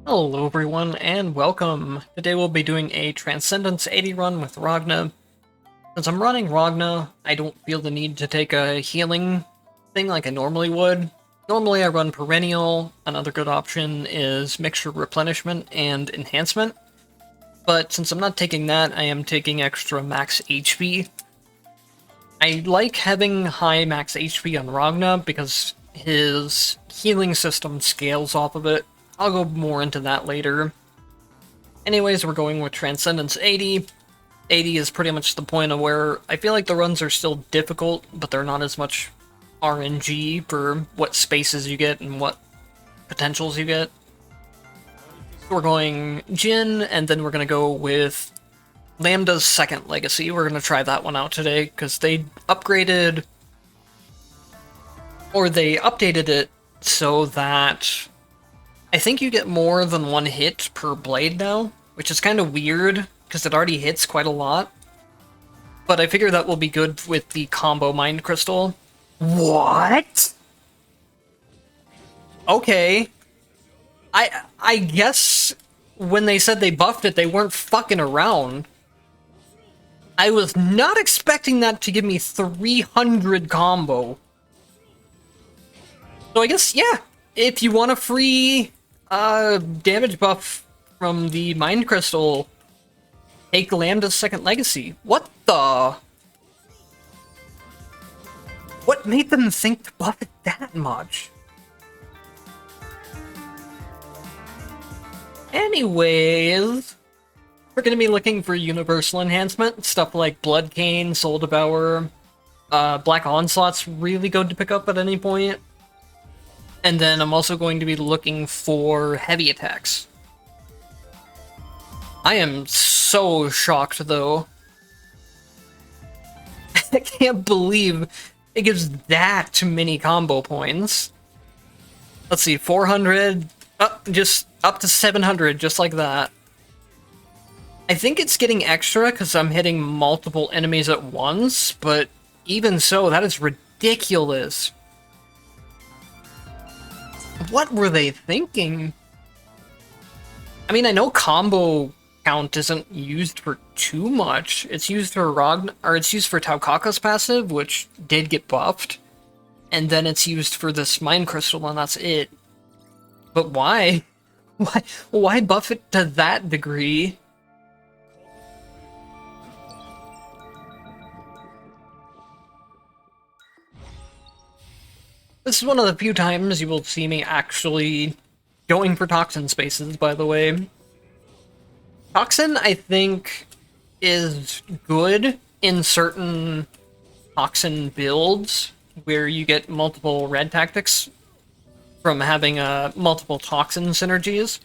Hello everyone, and welcome! Today we'll be doing a Transcendence 80 run with Ragna. Since I'm running Ragna, I don't feel the need to take a healing thing like I normally would. Normally I run Perennial, another good option is Mixture Replenishment and Enhancement. But since I'm not taking that, I am taking extra max HP. I like having high max HP on Ragna because his healing system scales off of it. I'll go more into that later. Anyways, we're going with Transcendence 80. 80 is pretty much the point of where I feel like the runs are still difficult, but they're not as much RNG for what spaces you get and what potentials you get. We're going Jin, and then we're going to go with Lambda's second legacy. We're going to try that one out today, because they upgraded, or they updated it so that I think you get more than one hit per blade now, which is kind of weird, because it already hits quite a lot. But I figure that will be good with the combo Mind Crystal. What? Okay. I guess when they said they buffed it, they weren't fucking around. I was not expecting that to give me 300 combo. So I guess, yeah, if you want a free damage buff from the Mind Crystal, take Lambda's second legacy. What the? What made them think to buff it that much? Anyways, we're gonna be looking for universal enhancement, stuff like Blood Cane, Soul Devourer, Black Onslaught's really good to pick up at any point. And then I'm also going to be looking for heavy attacks. I am so shocked, though. I can't believe it gives that many combo points. Let's see, 400, just up to 700, just like that. I think it's getting extra because I'm hitting multiple enemies at once, but even so, that is ridiculous. What were they thinking? I mean, I know combo count isn't used for too much. It's used for Ragna, or it's used for Taukaka's passive, which did get buffed. And then it's used for this Mind Crystal, and that's it. But why? Why buff it to that degree? This is one of the few times you will see me actually going for Toxin spaces, by the way. Toxin, I think, is good in certain Toxin builds, where you get multiple red tactics from having multiple Toxin synergies.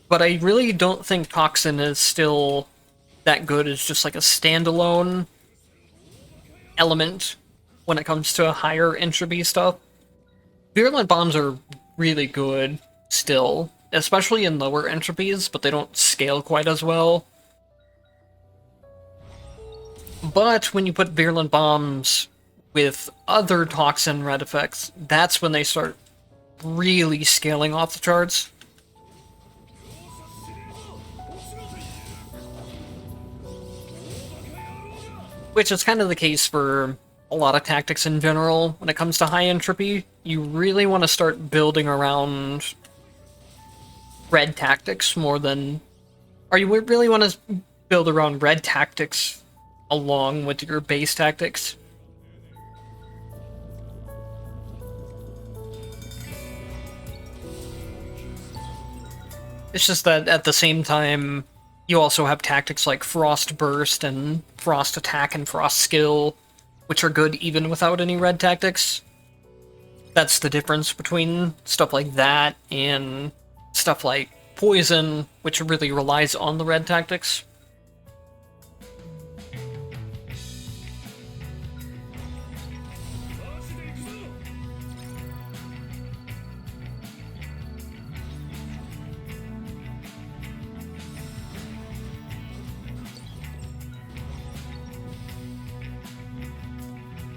But I really don't think Toxin is still that good as just like a standalone element when it comes to higher entropy stuff. Virulent bombs are really good still, especially in lower entropies, but they don't scale quite as well. But when you put virulent bombs with other toxin red effects, that's when they start really scaling off the charts. Which is kind of the case for a lot of tactics in general. When it comes to high entropy, you really want to start building around red tactics more than... Or you really want to build around red tactics along with your base tactics. It's just that at the same time, you also have tactics like Frost Burst and Frost Attack and Frost Skill, which are good even without any red tactics. That's the difference between stuff like that and stuff like Poison, which really relies on the red tactics.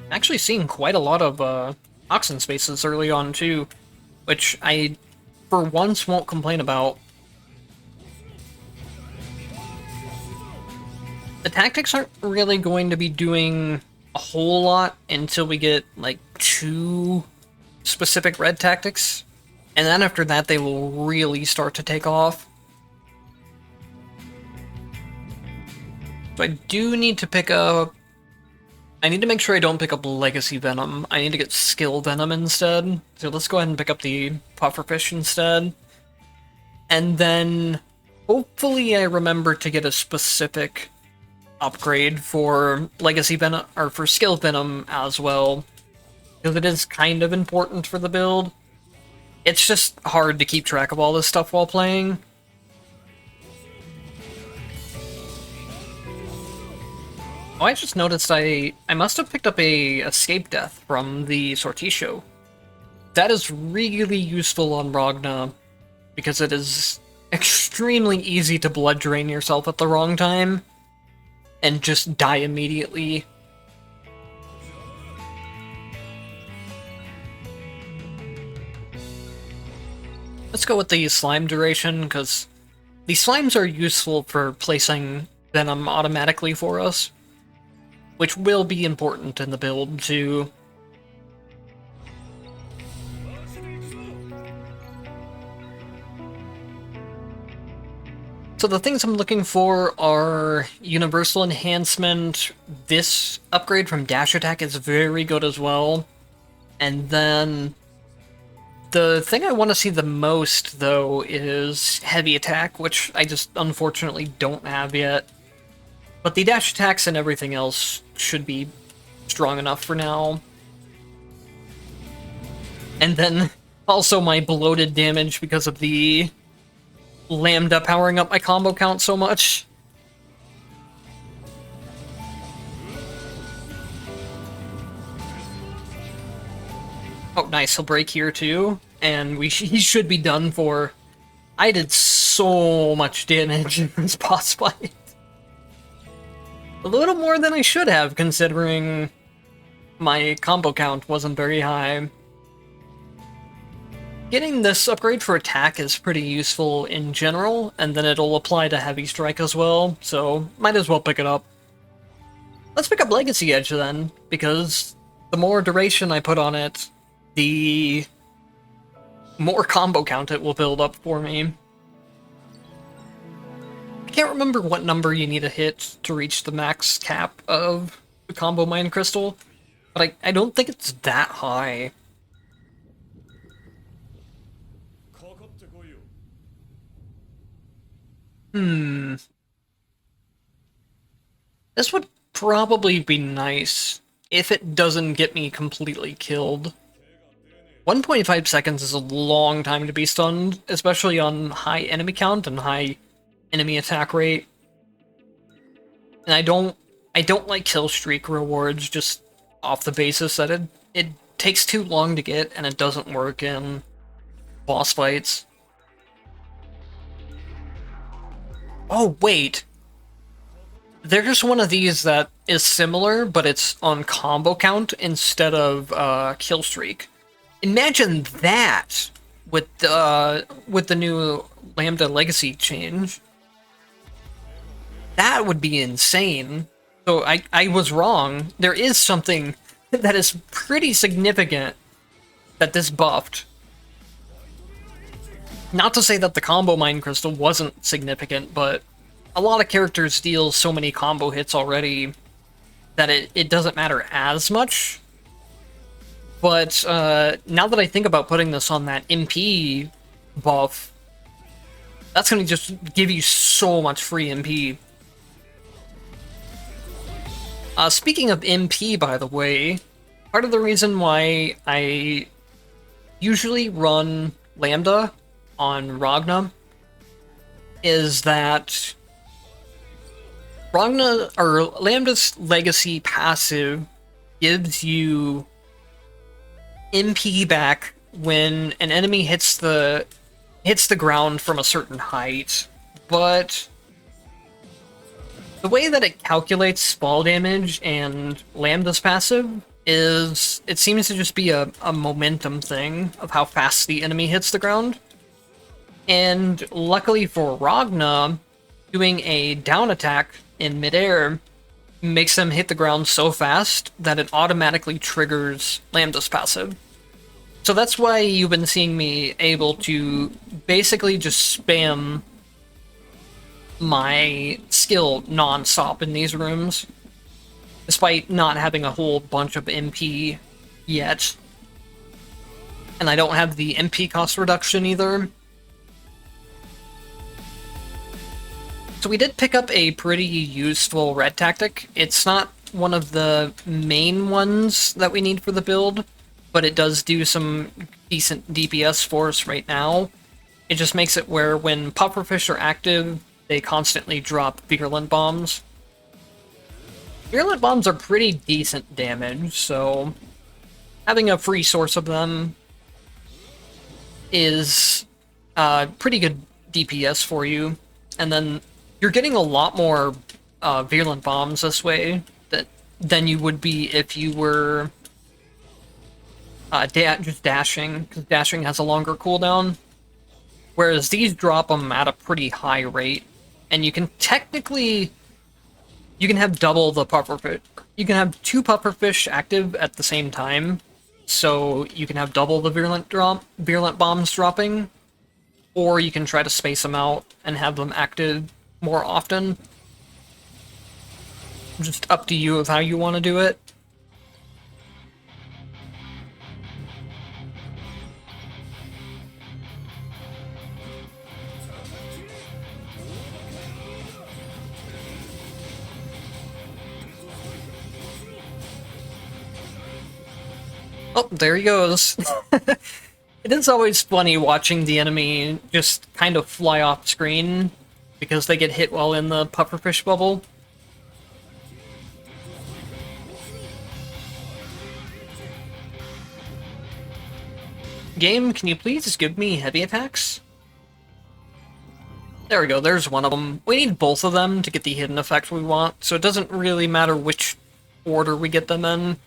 Actually seeing quite a lot of Toxin spaces early on too, which I, for once, won't complain about. The tactics aren't really going to be doing a whole lot until we get, like, 2 specific red tactics. And then after that, they will really start to take off. So I do need to pick up... I need to make sure I don't pick up Legacy Venom. I need to get Skill Venom instead. So let's go ahead and pick up the Pufferfish instead. And then hopefully I remember to get a specific upgrade for Legacy Venom, or for Skill Venom as well. Because it is kind of important for the build. It's just hard to keep track of all this stuff while playing. Oh, I just noticed I must have picked up a Escape Death from the Sortisho. That is really useful on Ragna, because it is extremely easy to blood drain yourself at the wrong time, and just die immediately. Let's go with the slime duration, because the slimes are useful for placing Venom automatically for us, which will be important in the build, too. So the things I'm looking for are Universal Enhancement. This upgrade from Dash Attack is very good as well. And then the thing I want to see the most, though, is Heavy Attack, which I just unfortunately don't have yet. But the dash attacks and everything else should be strong enough for now. And then also my bloated damage because of the Lambda powering up my combo count so much. Oh, nice, he'll break here too. And he should be done for. I did so much damage in this boss fight. A little more than I should have, considering my combo count wasn't very high. Getting this upgrade for attack is pretty useful in general, and then it'll apply to Heavy Strike as well, so might as well pick it up. Let's pick up Legacy Edge then, because the more duration I put on it, the more combo count it will build up for me. I can't remember what number you need to hit to reach the max cap of the combo Mind Crystal, but I don't think it's that high. This would probably be nice if it doesn't get me completely killed. 1.5 seconds is a long time to be stunned, especially on high enemy count and high enemy attack rate. And I don't like kill streak rewards just off the basis that it takes too long to get and it doesn't work in boss fights. Oh, wait. There's one of these that is similar, but it's on combo count instead of kill streak. Imagine that with the new Lambda Legacy change. That would be insane. So I was wrong. There is something that is pretty significant that this buffed. Not to say that the combo Mind Crystal wasn't significant, but a lot of characters deal so many combo hits already that it doesn't matter as much. But now that I think about putting this on that MP buff, that's going to just give you so much free MP. Speaking of MP, by the way, part of the reason why I usually run Lambda on Ragna is that Ragna, or Lambda's Legacy passive, gives you MP back when an enemy hits the ground from a certain height, but the way that it calculates fall damage and Lambda's passive is it seems to just be a momentum thing of how fast the enemy hits the ground. And luckily for Ragna, doing a down attack in midair makes them hit the ground so fast that it automatically triggers Lambda's passive. So that's why you've been seeing me able to basically just spam my skill non-stop in these rooms, despite not having a whole bunch of MP yet. And I don't have the MP cost reduction either. So we did pick up a pretty useful red tactic. It's not one of the main ones that we need for the build, but it does do some decent DPS for us right now. It just makes it where when pufferfish are active, they constantly drop virulent bombs. Virulent bombs are pretty decent damage, so having a free source of them is pretty good DPS for you. And then you're getting a lot more virulent bombs this way than you would be if you were just dashing, because dashing has a longer cooldown. Whereas these drop them at a pretty high rate. And you can technically... You can have double the pufferfish. You can have 2 pufferfish active at the same time. So you can have double the virulent bombs dropping. Or you can try to space them out and have them active more often. Just up to you of how you want to do it. Oh, there he goes. It is always funny watching the enemy just kind of fly off screen because they get hit while in the pufferfish bubble. Game, can you please give me heavy attacks? There we go, there's one of them. We need both of them to get the hidden effect we want, so it doesn't really matter which order we get them in.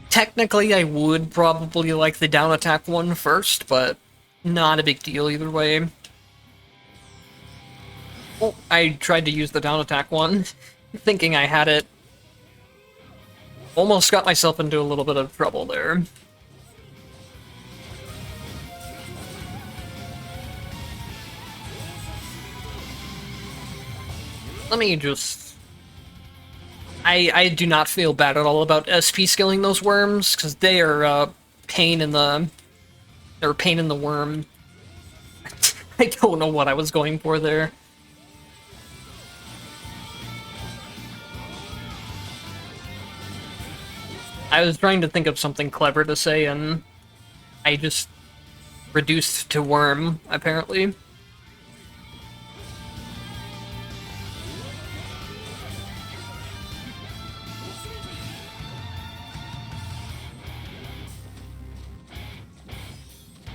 Technically, I would probably like the down attack one first, but not a big deal either way. Oh, I tried to use the down attack one, thinking I had it. Almost got myself into a little bit of trouble there. Let me just... I do not feel bad at all about SP skilling those worms, because they are pain in the... They're a pain in the worm. I don't know what I was going for there. I was trying to think of something clever to say, and I just reduced to worm, apparently.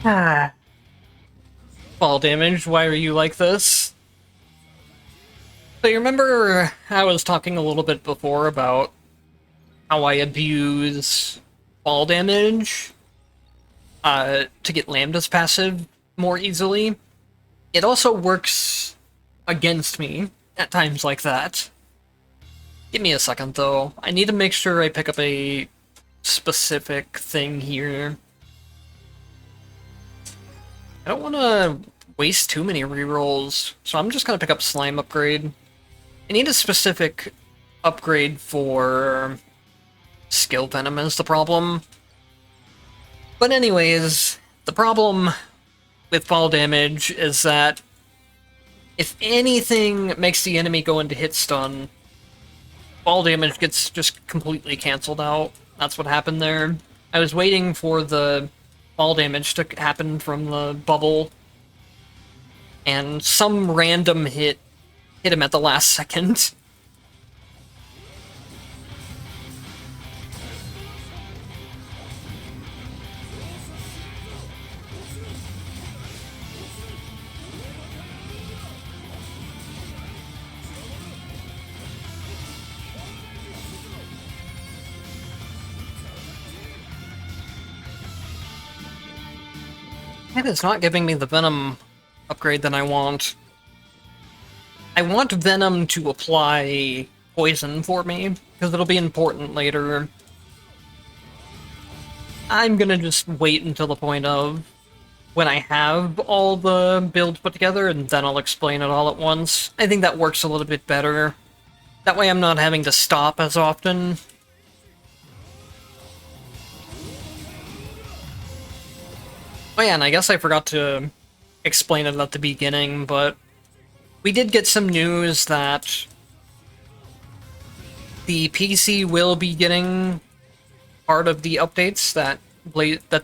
Ah. Fall damage, why are you like this? So you remember I was talking a little bit before about how I abuse fall damage to get Lambda's passive more easily? It also works against me at times like that. Give me a second though. I need to make sure I pick up a specific thing here. I don't want to waste too many rerolls, so I'm just going to pick up Slime Upgrade. I need a specific upgrade for Skill Venom is the problem. But anyways, the problem with fall damage is that if anything makes the enemy go into hit stun, fall damage gets just completely cancelled out. That's what happened there. I was waiting for the fall damage to happen from the bubble, and some random hit him at the last second. And it's not giving me the Venom upgrade that I want. I want Venom to apply poison for me, because it'll be important later. I'm gonna just wait until the point of when I have all the builds put together, and then I'll explain it all at once. I think that works a little bit better. That way I'm not having to stop as often. Oh yeah, and I guess I forgot to explain it at the beginning, but we did get some news that the PC will be getting part of the updates that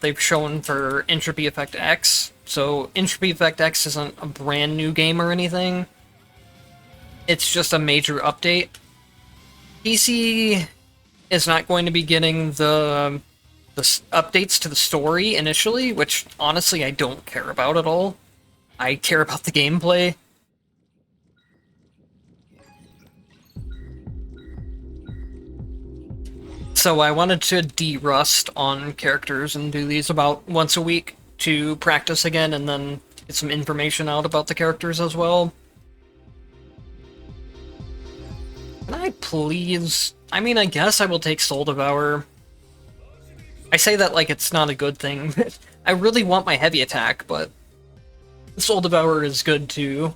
they've shown for Entropy Effect X. So Entropy Effect X isn't a brand new game or anything. It's just a major update. PC is not going to be getting the updates to the story initially, which honestly I don't care about at all. I care about the gameplay. So I wanted to de-rust on characters and do these about once a week to practice again and then get some information out about the characters as well. Can I please... I mean, I guess I will take Soul Devour. I say that like it's not a good thing. I really want my heavy attack, but Soul Devourer is good too.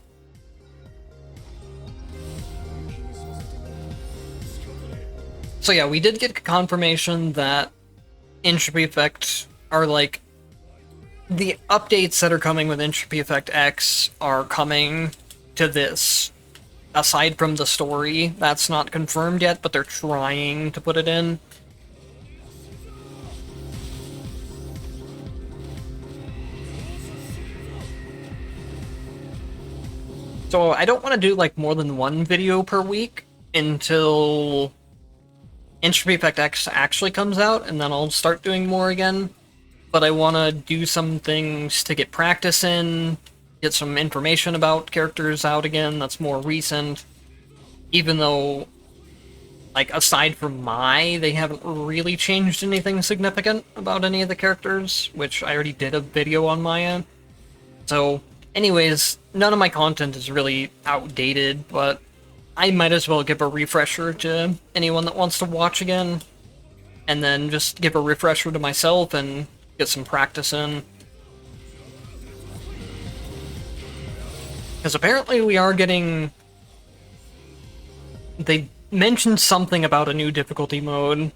So yeah, we did get confirmation that Entropy Effect are like... The updates that are coming with Entropy Effect X are coming to this. Aside from the story, that's not confirmed yet, but they're trying to put it in. So I don't want to do like more than one video per week until Entropy Effect X actually comes out, and then I'll start doing more again. But I want to do some things to get practice in, get some information about characters out again that's more recent. Even though, like, aside from they haven't really changed anything significant about any of the characters, which I already did a video on Maya. So, anyways, none of my content is really outdated, but I might as well give a refresher to anyone that wants to watch again, and then just give a refresher to myself and get some practice in. Because apparently we are getting... They mentioned something about a new difficulty mode,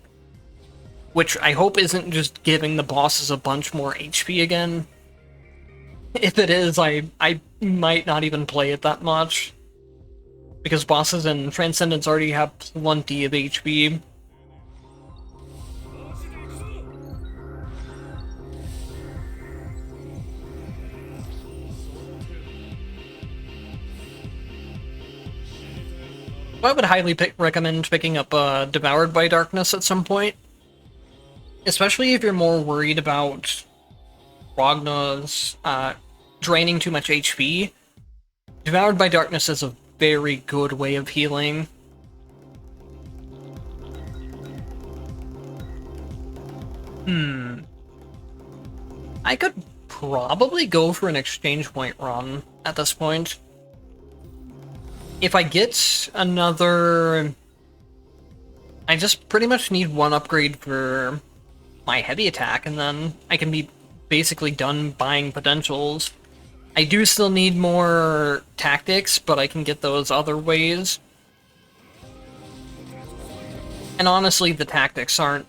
which I hope isn't just giving the bosses a bunch more HP again. If it is, I might not even play it that much. Because bosses in Transcendence already have plenty of HP. I would highly recommend picking up Devoured by Darkness at some point. Especially if you're more worried about Ragna's draining too much HP. Devoured by Darkness is a very good way of healing. I could probably go for an exchange point run at this point. If I get another... I just pretty much need one upgrade for my heavy attack, and then I can be basically done buying potentials. I do still need more tactics, but I can get those other ways. And honestly, the tactics aren't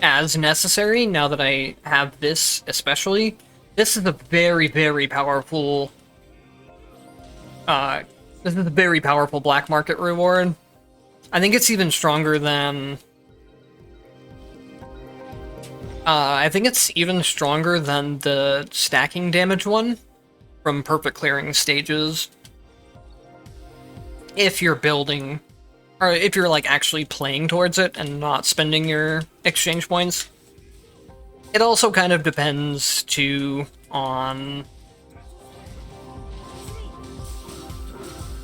as necessary now that I have this, especially. This is a very, very powerful... this is a very powerful black market reward. I think it's even stronger than... I think it's even stronger than the stacking damage one from perfect clearing stages. If you're building... Or if you're, like, actually playing towards it and not spending your exchange points. It also kind of depends, too, on...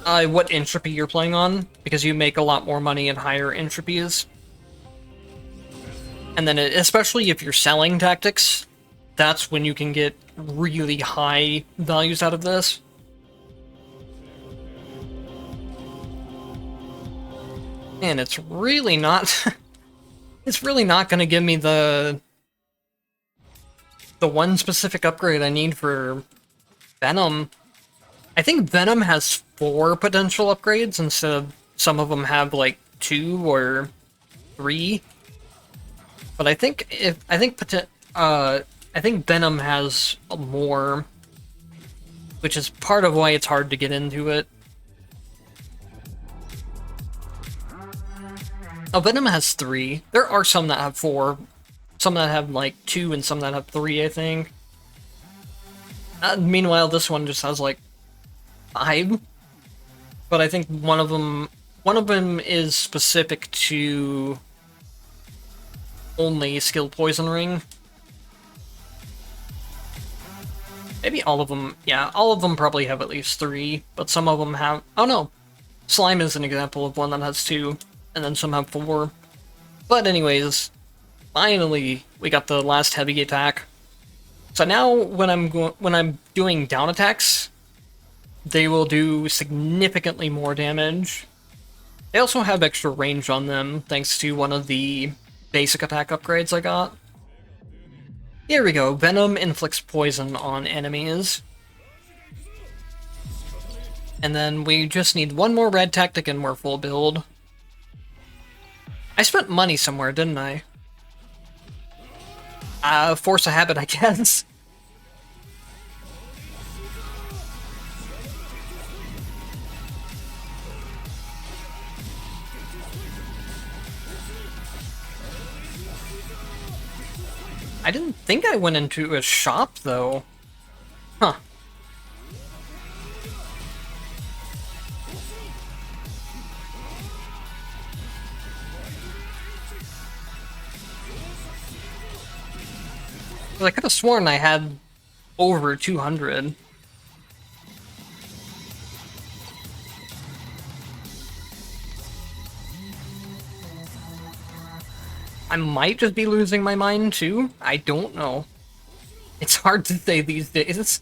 what entropy you're playing on, because you make a lot more money at higher entropies. And then, especially if you're selling tactics, that's when you can get really high values out of this. And it's really not... it's really not gonna give me the one specific upgrade I need for Venom. I think Venom has 4 potential upgrades instead of some of them have like 2 or 3. But I think I think Venom has more, which is part of why it's hard to get into it. Oh, Venom has 3. There are some that have 4. Some that have, like, 2, and some that have 3, I think. Meanwhile, this one just has, like, 5. But I think one of them is specific to only Skill Poison Ring. Maybe all of them, yeah, all of them probably have at least 3, but some of them have... Oh no! Slime is an example of one that has 2. And then some have 4. But anyways, finally we got the last heavy attack. So now when I'm doing down attacks, they will do significantly more damage. They also have extra range on them thanks to one of the basic attack upgrades I got. Here we go. Venom inflicts poison on enemies. And then we just need one more red tactic and we're full build. I spent money somewhere, didn't I? Force a habit, I guess. I didn't think I went into a shop, though. Huh. I could have sworn I had over 200. I might just be losing my mind, too. I don't know. It's hard to say these days.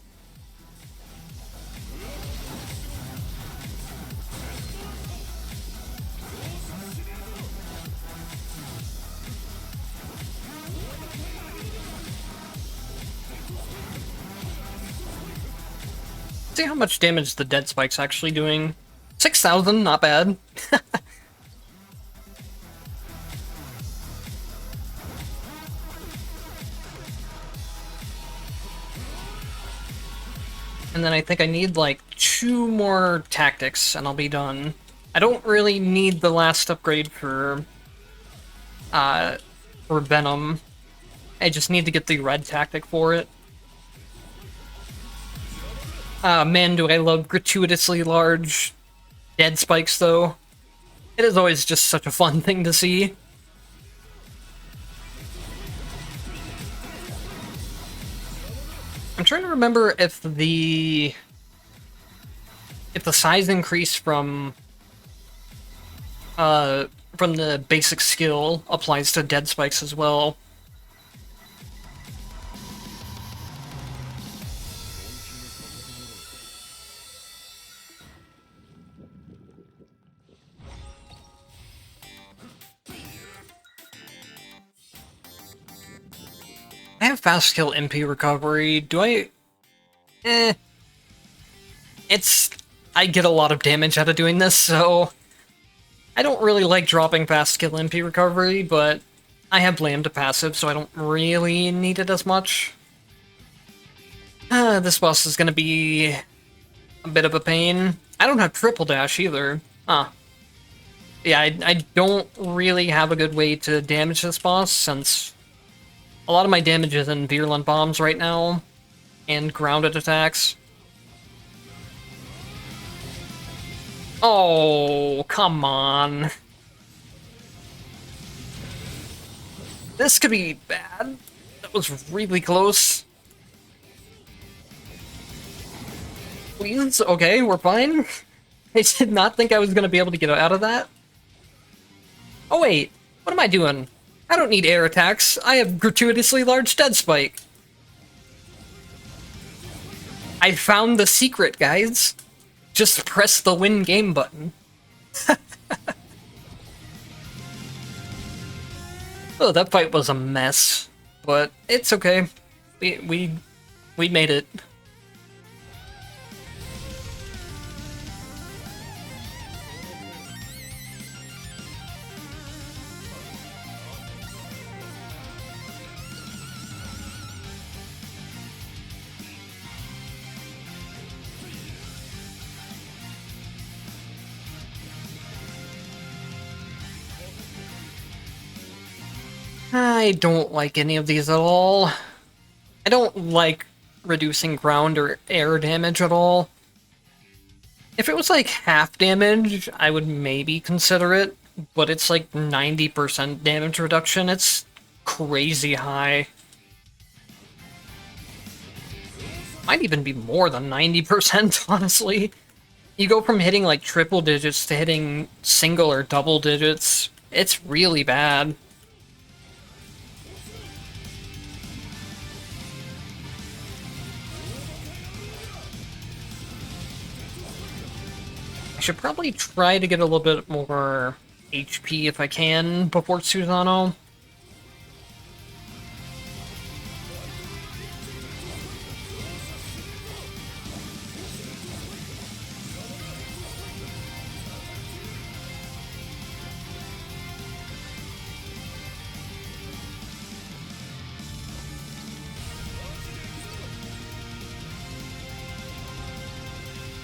See how much damage the dead spike's actually doing. 6,000, not bad. And then I think I need like 2 more tactics and I'll be done. I don't really need the last upgrade for Venom. I just need to get the red tactic for it. Man, do I love gratuitously large dead spikes, though. It is always just such a fun thing to see. I'm trying to remember if the size increase from the basic skill applies to dead spikes as well. I have fast kill MP recovery. Do I... I get a lot of damage out of doing this, so... I don't really like dropping fast kill MP recovery, but I have Lambda passive, so I don't really need it as much. This boss is gonna be a bit of a pain. I don't have triple dash either. Huh. Yeah, I don't really have a good way to damage this boss, since a lot of my damage is in virulent bombs right now, and grounded attacks. Oh, come on. This could be bad. That was really close. Please? Okay, we're fine. I did not think I was going to be able to get out of that. Oh wait, what am I doing? I don't need air attacks. I have gratuitously large dead spike. I found the secret, guys. Just press the win game button. Oh, that fight was a mess, but it's okay. We made it. I don't like any of these at all. I don't like reducing ground or air damage at all. If it was like half damage, I would maybe consider it, but it's like 90% damage reduction. It's crazy high. Might even be more than 90%, honestly. You go from hitting like triple digits to hitting single or double digits. It's really bad. I should probably try to get a little bit more HP if I can before Susano.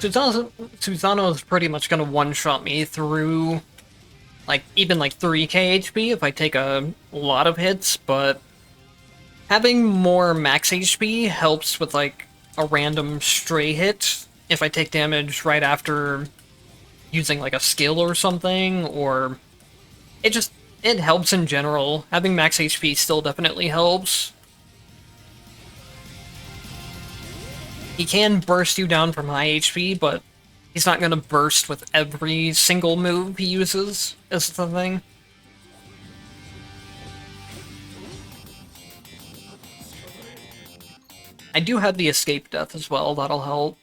Susano is pretty much gonna one-shot me through, like, even like 3k HP if I take a lot of hits, but having more max HP helps with, like, a random stray hit if I take damage right after using, like, a skill or something, or it helps in general. Having max HP still definitely helps. He can burst you down from high HP, but he's not gonna burst with every single move he uses, is the thing. I do have the escape death as well, that'll help.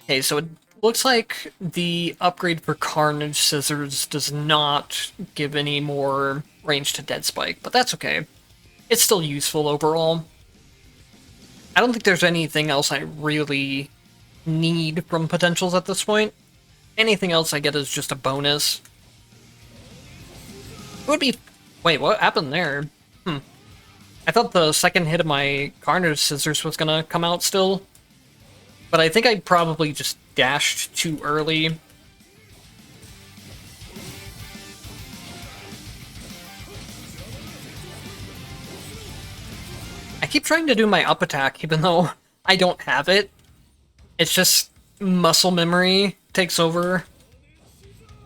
Okay, so it looks like the upgrade for Carnage Scissors does not give any more range to Dead Spike, but that's okay. It's still useful overall. I don't think there's anything else I really need from potentials at this point. Anything else I get is just a bonus. It would be... Wait, what happened there? I thought the second hit of my Carnage Scissors was gonna come out still. But I think I probably just dashed too early. I keep trying to do my up attack, even though I don't have it. It's just muscle memory takes over.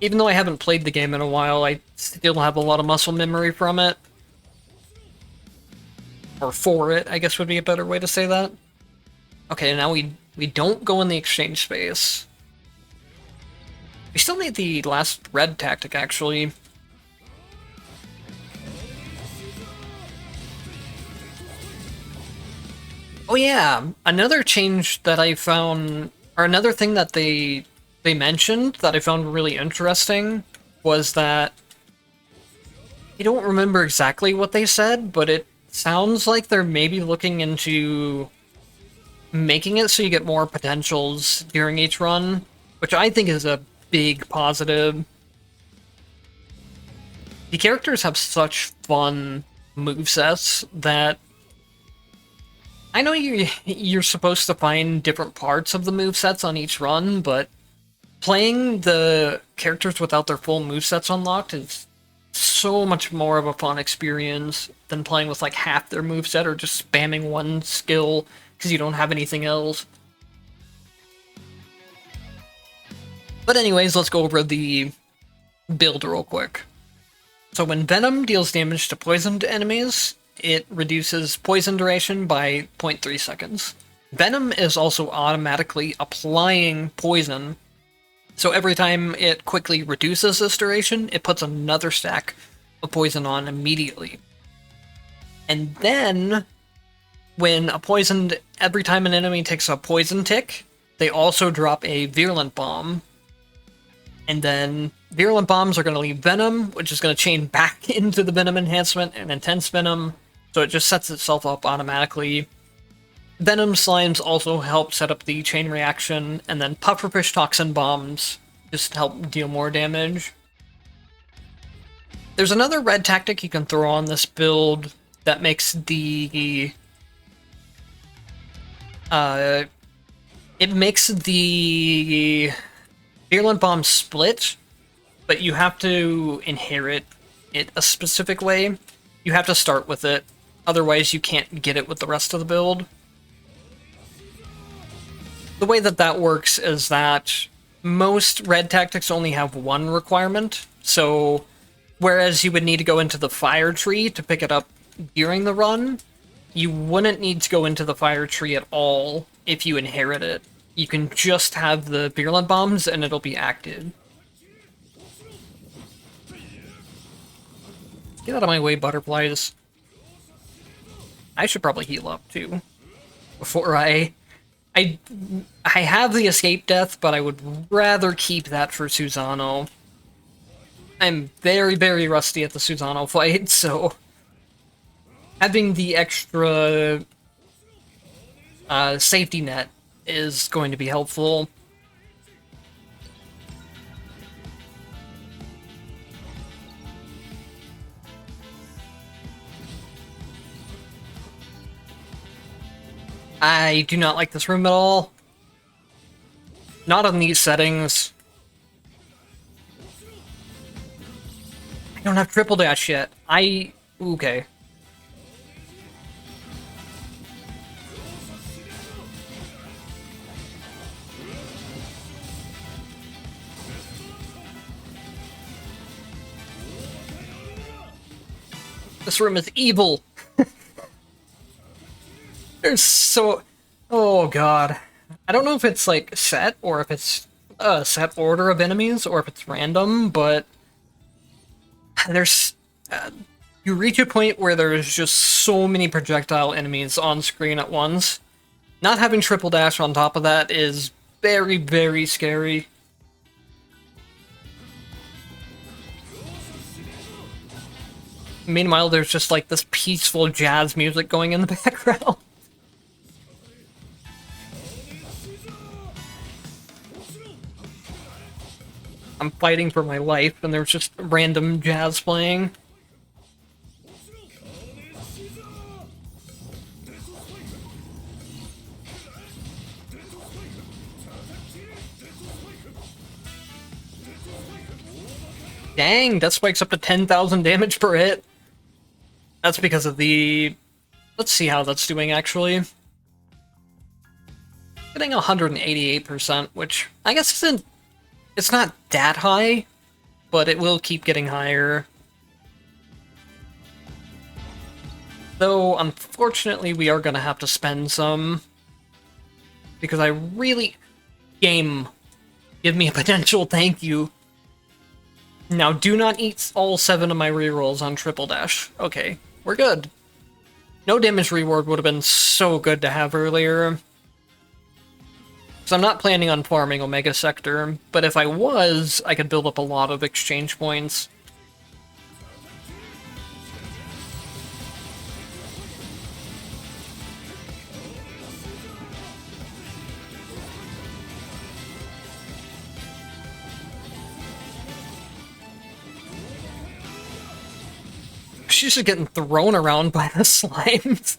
Even though I haven't played the game in a while, I still have a lot of muscle memory from it. Or for it, I guess would be a better way to say that. Okay, now we don't go in the exchange space. We still need the last red tactic, actually. Oh yeah, another change that I found, or another thing that they mentioned that I found really interesting was that I don't remember exactly what they said, but it sounds like they're maybe looking into making it so you get more potentials during each run, which I think is a big positive. The characters have such fun movesets that I know you're supposed to find different parts of the movesets on each run, but playing the characters without their full movesets unlocked is so much more of a fun experience than playing with like half their moveset or just spamming one skill because you don't have anything else. But anyways, let's go over the build real quick. So when Venom deals damage to poisoned enemies, it reduces poison duration by 0.3 seconds. Venom is also automatically applying poison, so every time it quickly reduces this duration, it puts another stack of poison on immediately. And then, when every time an enemy takes a poison tick, they also drop a virulent bomb. And then Virulent Bombs are going to leave Venom, which is going to chain back into the Venom enhancement and Intense Venom, so it just sets itself up automatically. Venom Slimes also help set up the chain reaction, and then Pufferfish Toxin Bombs just help deal more damage. There's another red tactic you can throw on this build that makes the... it makes the Virulent Bomb split, but you have to inherit it a specific way. You have to start with it, otherwise you can't get it with the rest of the build. The way that that works is that most red tactics only have one requirement, so whereas you would need to go into the fire tree to pick it up during the run, you wouldn't need to go into the fire tree at all if you inherit it. You can just have the Virulent Bombs and it'll be active. Get out of my way, butterflies. I should probably heal up too before I have the escape death, but I would rather keep that for Susano. I'm very, very rusty at the Susano fight, so having the extra safety net is going to be helpful. I do not like this room at all. Not on these settings. I don't have triple dash yet. Okay. This room is evil. There's so... Oh god. I don't know if it's like set, or if it's a set order of enemies, or if it's random, but there's... you reach a point where there's just so many projectile enemies on screen at once. Not having triple dash on top of that is very, very scary. Meanwhile, there's just like this peaceful jazz music going in the background. I'm fighting for my life, and there's just random jazz playing. Dang, that spikes up to 10,000 damage per hit. That's because of the... Let's see how that's doing, actually. Getting 188%, which I guess isn't... It's not that high, but it will keep getting higher. Though, unfortunately, we are gonna have to spend some. Because I really... Game, give me a potential thank you. Now, do not eat all 7 of my rerolls on triple dash. Okay, we're good. No damage reward would have been so good to have earlier. So I'm not planning on farming Omega Sector, but if I was, I could build up a lot of exchange points. She's just getting thrown around by the slimes.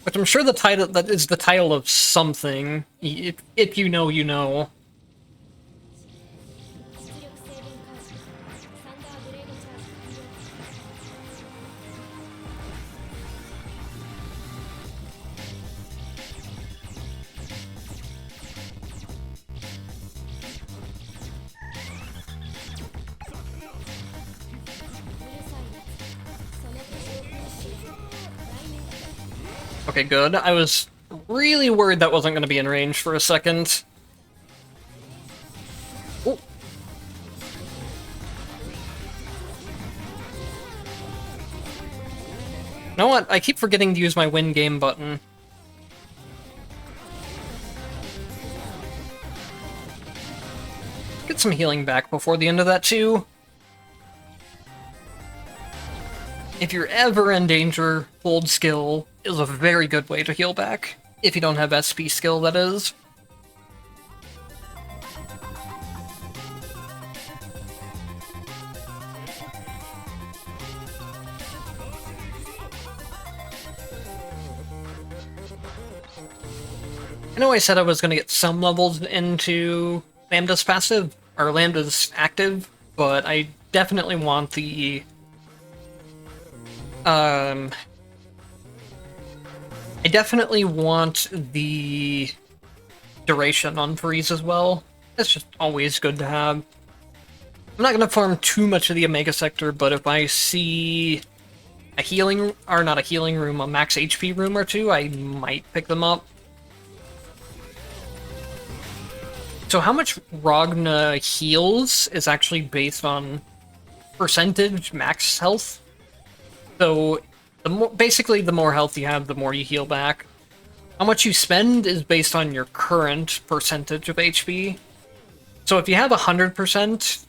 Which I'm sure the title that is the title of something. If you know, you know. Okay, good. I was really worried that wasn't going to be in range for a second. Ooh. You know what? I keep forgetting to use my win game button. Get some healing back before the end of that too. If you're ever in danger, hold skill is a very good way to heal back. If you don't have SP skill, that is. I know I said I was going to get some levels into Lambda's passive, or Lambda's active, but I definitely want the... I definitely want the duration on freeze as well. That's just always good to have. I'm not going to farm too much of the Omega sector, but if I see a healing, or not a healing room, a max HP room or two, I might pick them up. So how much Ragna heals is actually based on percentage max health. So basically the more health you have, the more you heal back. How much you spend is based on your current percentage of HP. So if you have 100%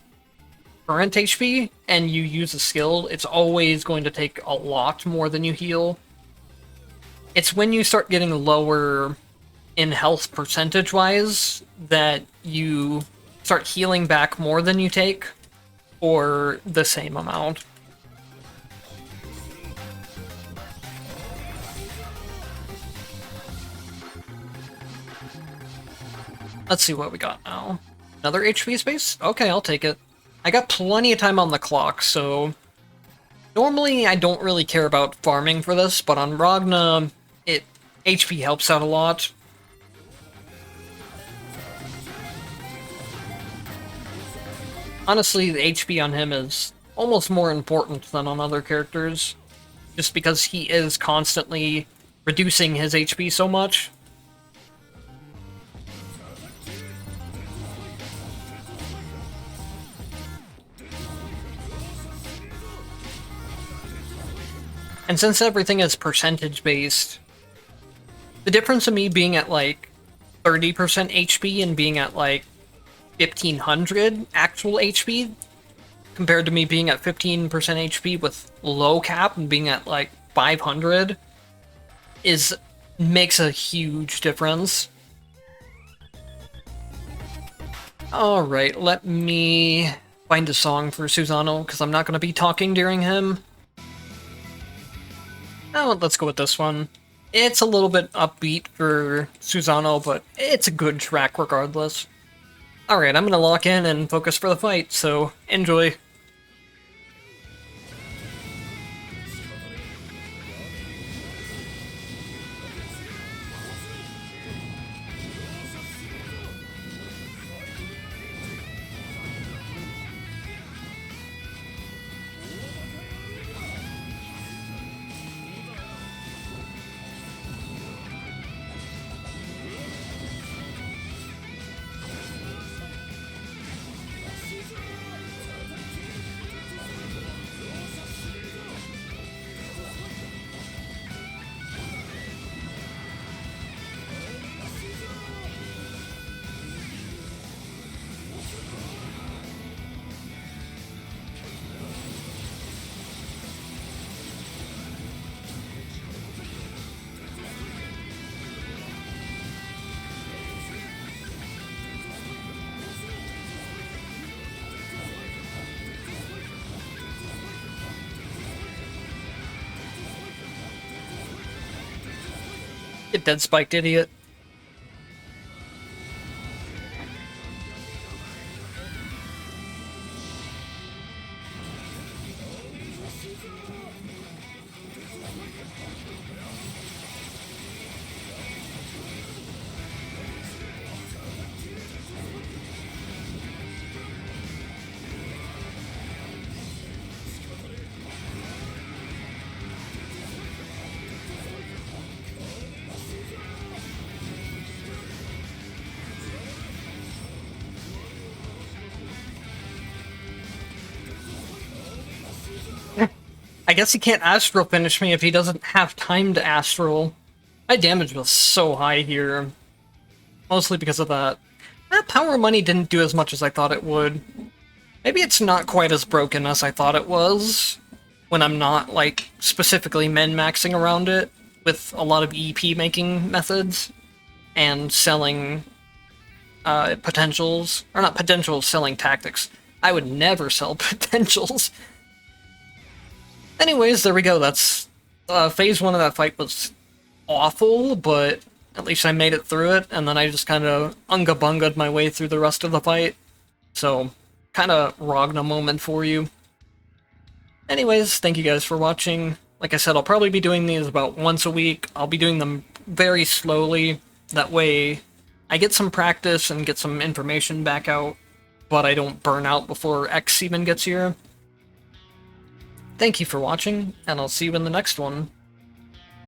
current HP and you use a skill, it's always going to take a lot more than you heal. It's when you start getting lower in health percentage-wise that you start healing back more than you take, or the same amount. Let's see what we got now. Another HP space? Okay, I'll take it. I got plenty of time on the clock, so... Normally, I don't really care about farming for this, but on Ragna, HP helps out a lot. Honestly, the HP on him is almost more important than on other characters, just because he is constantly reducing his HP so much. And since everything is percentage-based, the difference of me being at like 30% HP and being at like 1500 actual HP compared to me being at 15% HP with low cap and being at like 500 makes a huge difference. Alright, let me find a song for Susano, because I'm not going to be talking during him. Oh, let's go with this one. It's a little bit upbeat for Susano, but it's a good track regardless. Alright, I'm gonna lock in and focus for the fight, so enjoy. Get dead spiked, idiot. I guess he can't Astral finish me if he doesn't have time to Astral. My damage was so high here. Mostly because of that. Power Money didn't do as much as I thought it would. Maybe it's not quite as broken as I thought it was, when I'm not, like, specifically min-maxing around it with a lot of EP making methods and selling potentials, or not potentials, selling tactics. I would never sell potentials. Anyways, there we go. That's phase 1 of that fight was awful, but at least I made it through it, and then I just kind of Unga Bunga'd my way through the rest of the fight. So, kind of Ragna moment for you. Anyways, thank you guys for watching. Like I said, I'll probably be doing these about once a week. I'll be doing them very slowly. That way, I get some practice and get some information back out, but I don't burn out before X even gets here. Thank you for watching, and I'll see you in the next one.